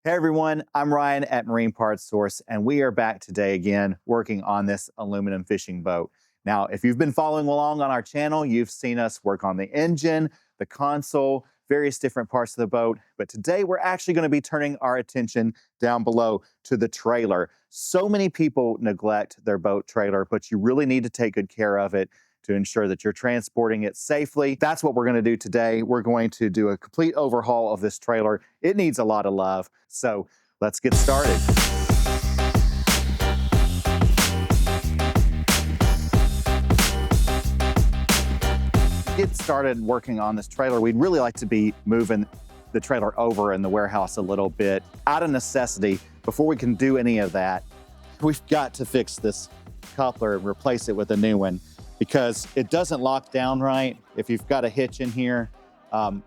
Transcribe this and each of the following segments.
Hey everyone, I'm Ryan at Marine Parts Source, and we are back today again working on this aluminum fishing boat. Now, if you've been following along on our channel, you've seen us work on the engine, the console, various different parts of the boat, but today we're actually going to be turning our attention down below to the trailer. So many people neglect their boat trailer, but you really need to take good care of it to ensure that you're transporting it safely. That's what we're going to do today. We're going to do a complete overhaul of this trailer. It needs a lot of love, so let's get started. To get started working on this trailer, we'd really like to be moving the trailer over in the warehouse a little bit. Out of necessity, before we can do any of that, we've got to fix this coupler and replace it with a new one, because it doesn't lock down right. If you've got a hitch in here,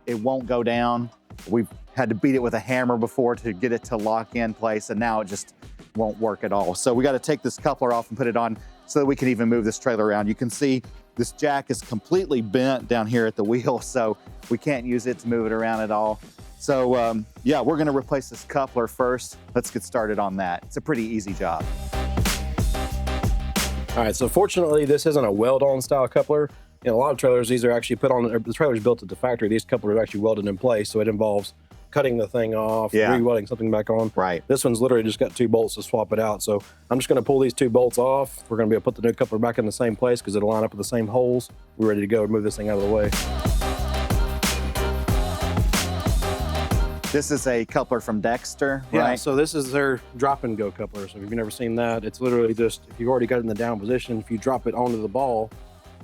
it won't go down. We've had to beat it with a hammer before to get it to lock in place, and now it just won't work at all. So we got to take this coupler off and put it on so that we can even move this trailer around. You can see this jack is completely bent down here at the wheel, so we can't use it to move it around at all. So yeah, we're gonna replace this coupler first. Let's get started on that. It's a pretty easy job. All right, so fortunately, this isn't a weld-on style coupler. In a lot of trailers, these are actually put on, the trailer's built at the factory. These couplers are actually welded in place, so it involves cutting the thing off, re-welding something back on. Right. This one's literally just got 2 bolts to swap it out. So I'm just gonna pull these 2 bolts off. We're gonna be able to put the new coupler back in the same place because it'll line up with the same holes. We're ready to go and move this thing out of the way. This is a coupler from Dexter, right? Yeah, so this is their drop and go coupler. So if you've never seen that, it's literally just, if you've already got it in the down position, if you drop it onto the ball,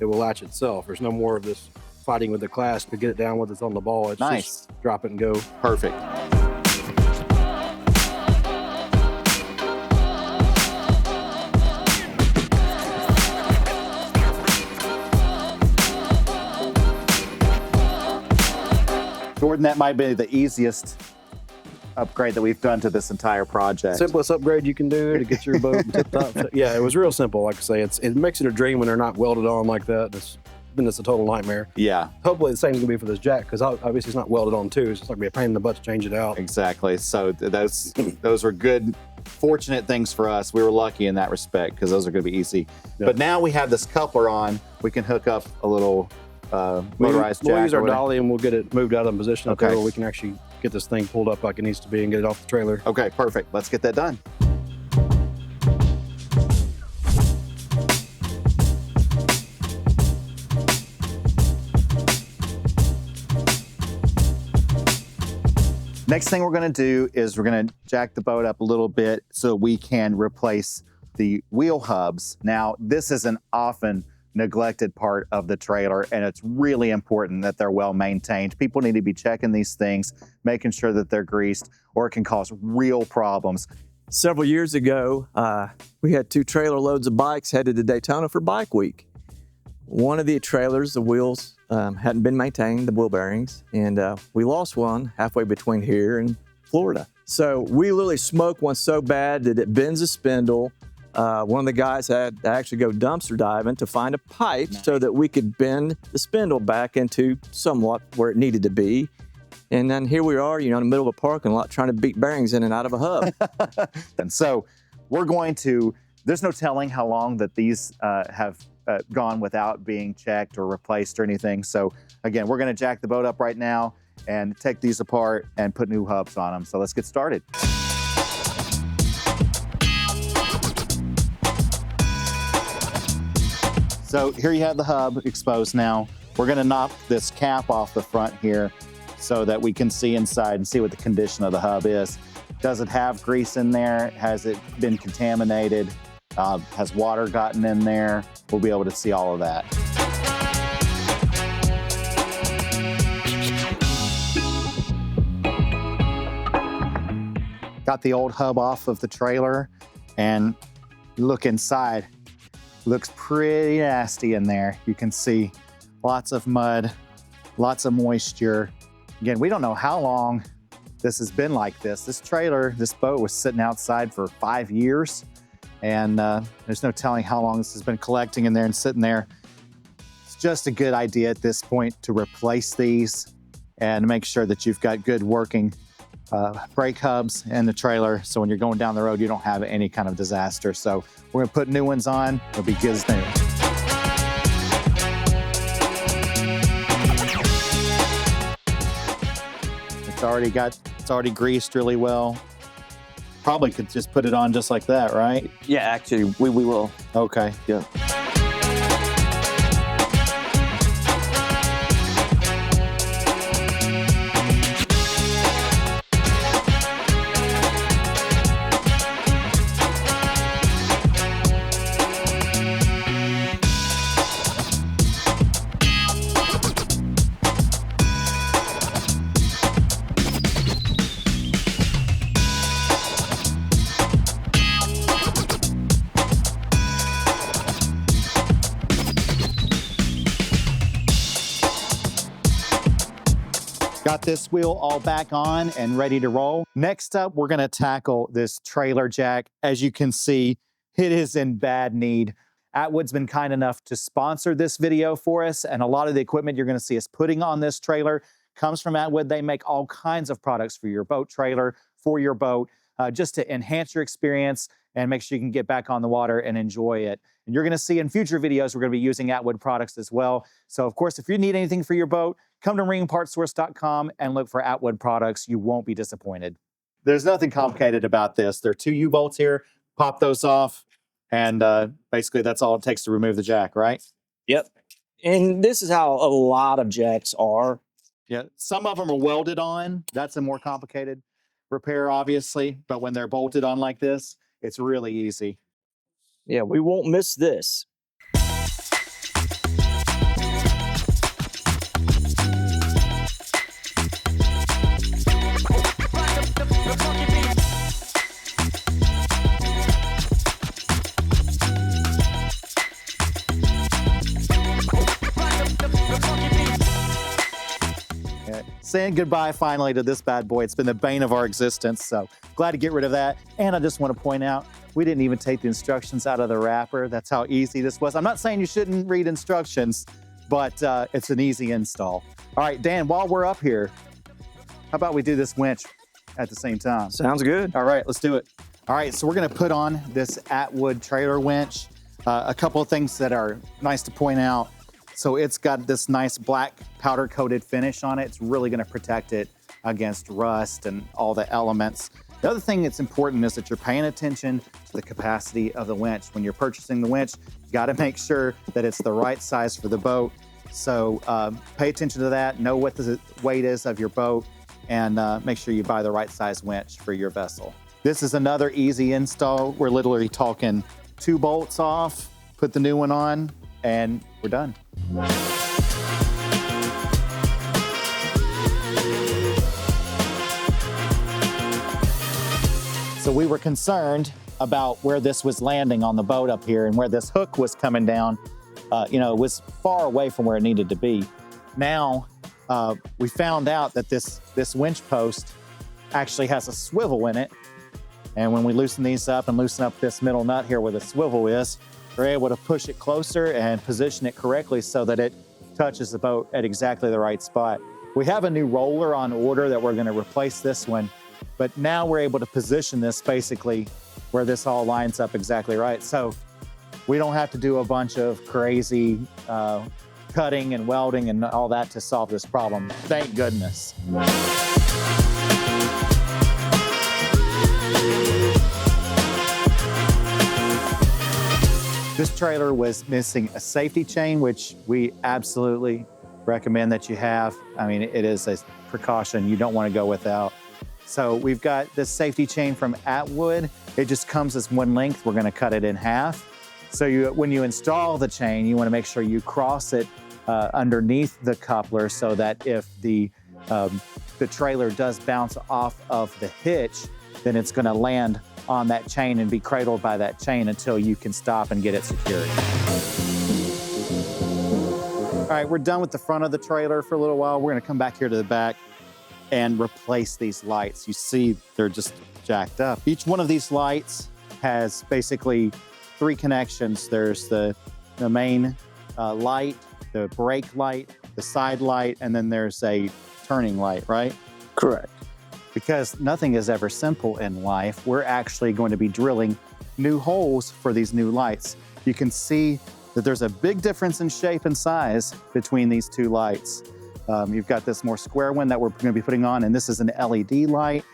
it will latch itself. There's no more of this fighting with the clasp to get it down with it's on the ball. It's nice. Just drop it and go. Perfect. Jordan, that might be the easiest upgrade that we've done to this entire project. Simplest upgrade you can do to get your boat tip top. Yeah, it was real simple. Like I say, it makes it a dream when they're not welded on like that. It's a total nightmare. Yeah. Hopefully the same is gonna be for this jack, because obviously it's not welded on too. It's just like be a pain in the butt to change it out. Exactly. So those were good, fortunate things for us. We were lucky in that respect because those are going to be easy. Yep. But now we have this coupler on. We can hook up a little motorized jack. We'll use our dolly and we'll get it moved out of position up okay. there where we can actually get this thing pulled up like it needs to be and get it off the trailer. Okay, perfect. Let's get that done. Next thing we're going to do is we're going to jack the boat up a little bit so we can replace the wheel hubs. Now, this is an often neglected part of the trailer, and it's really important that they're well maintained. People need to be checking these things, making sure that they're greased, or it can cause real problems. Several years ago, we had 2 trailer loads of bikes headed to Daytona for Bike Week. One of the trailers, the wheels hadn't been maintained, the wheel bearings, and we lost one halfway between here and Florida. So we literally smoked one so bad that it bends a spindle. One of the guys had to actually go dumpster diving to find a pipe so that we could bend the spindle back into somewhat where it needed to be. And then here we are, in the middle of a parking lot trying to beat bearings in and out of a hub. And so we're going to, there's no telling how long that these have gone without being checked or replaced or anything. So again, we're going to jack the boat up right now and take these apart and put new hubs on them. So let's get started. So here you have the hub exposed now. We're gonna knock this cap off the front here so that we can see inside and see what the condition of the hub is. Does it have grease in there? Has it been contaminated? Has water gotten in there? We'll be able to see all of that. Got the old hub off of the trailer and look inside. Looks pretty nasty in there. You can see lots of mud, lots of moisture. Again, we don't know how long this has been like this. This trailer, this boat was sitting outside for 5 years, and there's no telling how long this has been collecting in there and sitting there. It's just a good idea at this point to replace these and make sure that you've got good working brake hubs in the trailer. So when you're going down the road, you don't have any kind of disaster. So we're gonna put new ones on. It'll be good as new. It's already greased really well. Probably could just put it on just like that, right? Yeah, actually, we will. Okay. Yeah. Got this wheel all back on and ready to roll. Next up, we're gonna tackle this trailer jack. As you can see, it is in bad need. Atwood's been kind enough to sponsor this video for us, and a lot of the equipment you're gonna see us putting on this trailer comes from Atwood. They make all kinds of products for your boat trailer, for your boat, just to enhance your experience and make sure you can get back on the water and enjoy it. And you're gonna see in future videos, we're gonna be using Atwood products as well. So of course, if you need anything for your boat, come to marinepartsource.com and look for Atwood products. You won't be disappointed. There's nothing complicated about this. There are 2 U-bolts here. Pop those off, and basically that's all it takes to remove the jack, right? Yep. And this is how a lot of jacks are. Yeah, some of them are welded on. That's a more complicated repair, obviously, but when they're bolted on like this, it's really easy. Yeah, we won't miss this. Saying goodbye finally to this bad boy. It's been the bane of our existence, so glad to get rid of that. And I just want to point out, we didn't even take the instructions out of the wrapper. That's how easy this was. I'm not saying you shouldn't read instructions, but it's an easy install. All right, Dan, while we're up here, how about we do this winch at the same time? Sounds good. All right, let's do it. All right, so we're gonna put on this Atwood trailer winch. A couple of things that are nice to point out. So it's got this nice black powder coated finish on it. It's really gonna protect it against rust and all the elements. The other thing that's important is that you're paying attention to the capacity of the winch. When you're purchasing the winch, you gotta make sure that it's the right size for the boat. So pay attention to that, know what the weight is of your boat, and make sure you buy the right size winch for your vessel. This is another easy install. We're literally talking 2 bolts off, put the new one on, and we're done. So we were concerned about where this was landing on the boat up here and where this hook was coming down. You know, it was far away from where it needed to be. Now, we found out that this winch post actually has a swivel in it. And when we loosen these up and loosen up this middle nut here where the swivel is, we're able to push it closer and position it correctly so that it touches the boat at exactly the right spot. We have a new roller on order that we're gonna replace this one, but now we're able to position this basically where this all lines up exactly right. So we don't have to do a bunch of crazy cutting and welding and all that to solve this problem. Thank goodness. This trailer was missing a safety chain, which we absolutely recommend that you have. I mean, it is a precaution you don't want to go without. So we've got this safety chain from Atwood. It just comes as one length. We're going to cut it in half. So when you install the chain, you want to make sure you cross it underneath the coupler so that if the trailer does bounce off of the hitch, then it's going to land on that chain and be cradled by that chain until you can stop and get it secured. All right, we're done with the front of the trailer for a little while. We're gonna come back here to the back and replace these lights. You see they're just jacked up. Each one of these lights has basically 3 connections. There's the main light, the brake light, the side light, and then there's a turning light, right? Correct. because nothing is ever simple in life, we're actually going to be drilling new holes for these new lights. You can see that there's a big difference in shape and size between these two lights. You've got this more square one that we're going to be putting on, and this is an LED light,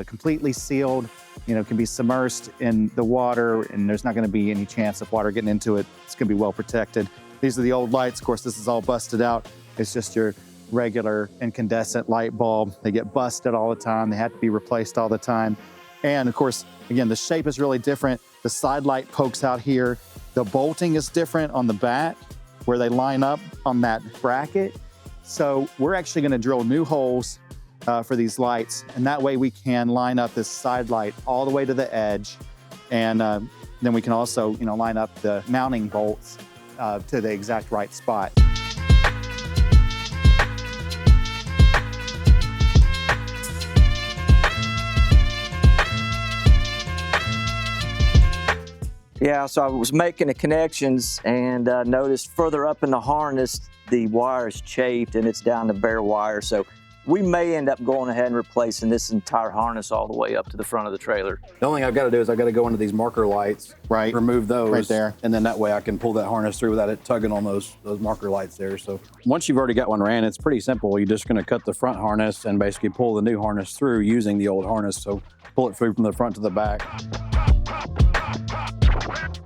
completely sealed, can be submersed in the water, and there's not going to be any chance of water getting into it. It's going to be well protected. These are the old lights. Of course, this is all busted out. It's just your regular incandescent light bulb. They get busted all the time. They have to be replaced all the time. And of course, again, the shape is really different. The side light pokes out here. The bolting is different on the back where they line up on that bracket. So we're actually going to drill new holes for these lights, and that way we can line up this side light all the way to the edge, and then we can also line up the mounting bolts to the exact right spot. Yeah, so I was making the connections and noticed further up in the harness, the wire is chafed and it's down to bare wire. So we may end up going ahead and replacing this entire harness all the way up to the front of the trailer. The only thing I've got to do is I've got to go into these marker lights, Right. remove those, Right there. and then that way I can pull that harness through without it tugging on those marker lights there. So once you've already got one ran, it's pretty simple. You're just going to cut the front harness and basically pull the new harness through using the old harness. So pull it through from the front to the back.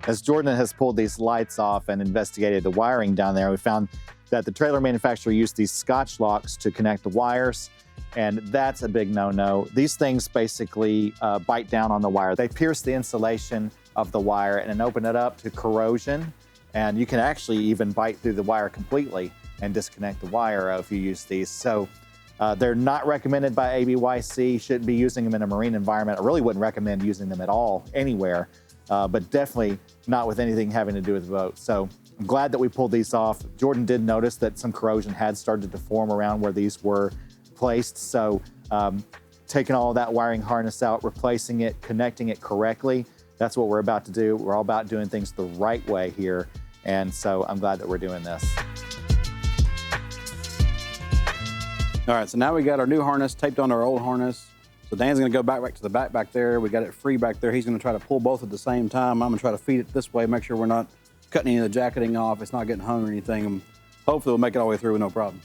As Jordan has pulled these lights off and investigated the wiring down there, we found that the trailer manufacturer used these Scotch locks to connect the wires, and that's a big no-no. These things basically bite down on the wire. They pierce the insulation of the wire and then open it up to corrosion, and you can actually even bite through the wire completely and disconnect the wire if you use these. So they're not recommended by ABYC. Shouldn't be using them in a marine environment. I really wouldn't recommend using them at all anywhere, but definitely not with anything having to do with the boat. So I'm glad that we pulled these off. Jordan did notice that some corrosion had started to form around where these were placed. So taking all of that wiring harness out, replacing it, connecting it correctly, that's what we're about to do. We're all about doing things the right way here. And so I'm glad that we're doing this. All right, so now we got our new harness taped on our old harness. So Dan's gonna go back to the back there. We got it free back there. He's gonna try to pull both at the same time. I'm gonna try to feed it this way, make sure we're not cutting any of the jacketing off. It's not getting hung or anything. And hopefully we'll make it all the way through with no problem.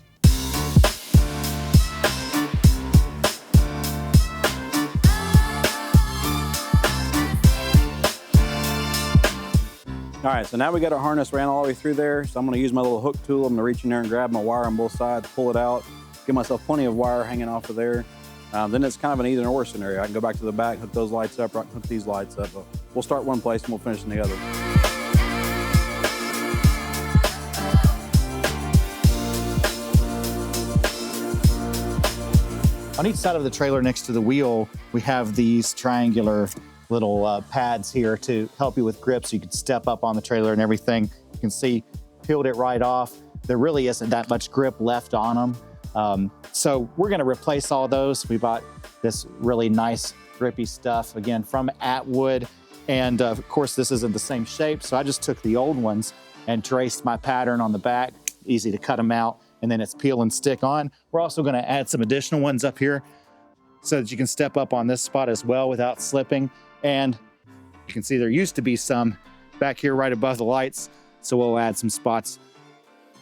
All right, so now we got our harness ran all the way through there. So I'm gonna use my little hook tool. I'm gonna reach in there and grab my wire on both sides, pull it out, give myself plenty of wire hanging off of there. Then it's kind of an either or scenario. I can go back to the back, hook those lights up, or I can hook these lights up. But we'll start one place and we'll finish in the other. On each side of the trailer next to the wheel, we have these triangular little pads here to help you with grip so you can step up on the trailer and everything. You can see, peeled it right off. There really isn't that much grip left on them. So we're gonna replace all those. We bought this really nice grippy stuff, again, from Atwood. And of course, this isn't the same shape. So I just took the old ones and traced my pattern on the back. Easy to cut them out. And then it's peel and stick on. We're also gonna add some additional ones up here so that you can step up on this spot as well without slipping. And you can see there used to be some back here right above the lights. So we'll add some spots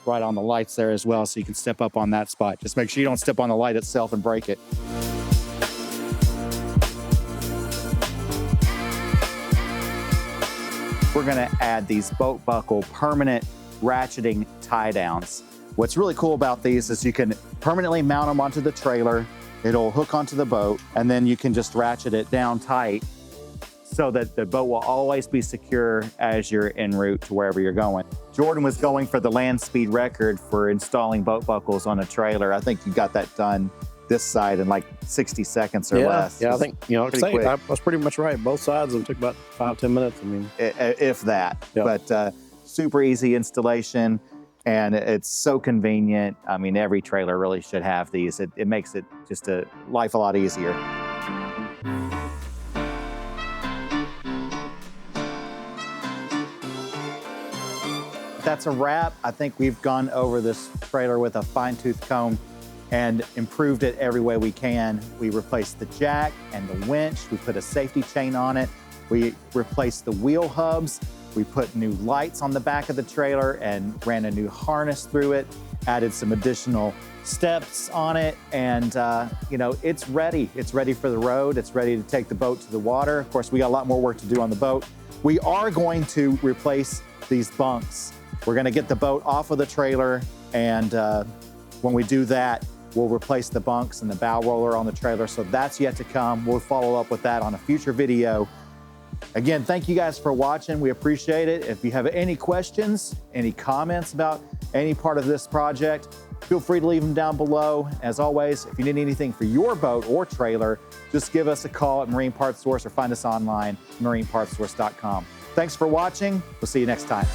right on the lights there as well so you can step up on that spot. Just make sure you don't step on the light itself and break it. We're gonna add these boat buckle permanent ratcheting tie downs. What's really cool about these is you can permanently mount them onto the trailer. It'll hook onto the boat, and then you can just ratchet it down tight so that the boat will always be secure as you're en route to wherever you're going. Jordan was going for the land speed record for installing boat buckles on a trailer. I think you got that done this side in like 60 seconds or less. Yeah, I think, pretty quick. I was pretty much right. Both sides, it took about 5-10 minutes. I mean, If that. Yep. But super easy installation, and it's so convenient. I mean, every trailer really should have these. It makes it just life a lot easier. That's a wrap. I think we've gone over this trailer with a fine-tooth comb. and improved it every way we can. We replaced the jack and the winch. We put a safety chain on it. We replaced the wheel hubs. We put new lights on the back of the trailer and ran a new harness through it, added some additional steps on it, and you know, it's ready. It's ready for the road. It's ready to take the boat to the water. Of course, we got a lot more work to do on the boat. We are going to replace these bunks. We're gonna get the boat off of the trailer, and when we do that, we'll replace the bunks and the bow roller on the trailer. So that's yet to come. We'll follow up with that on a future video. Again, thank you guys for watching. We appreciate it. If you have any questions, any comments about any part of this project, feel free to leave them down below. As always, if you need anything for your boat or trailer, just give us a call at Marine Parts Source or find us online, marinepartssource.com. Thanks for watching. We'll see you next time.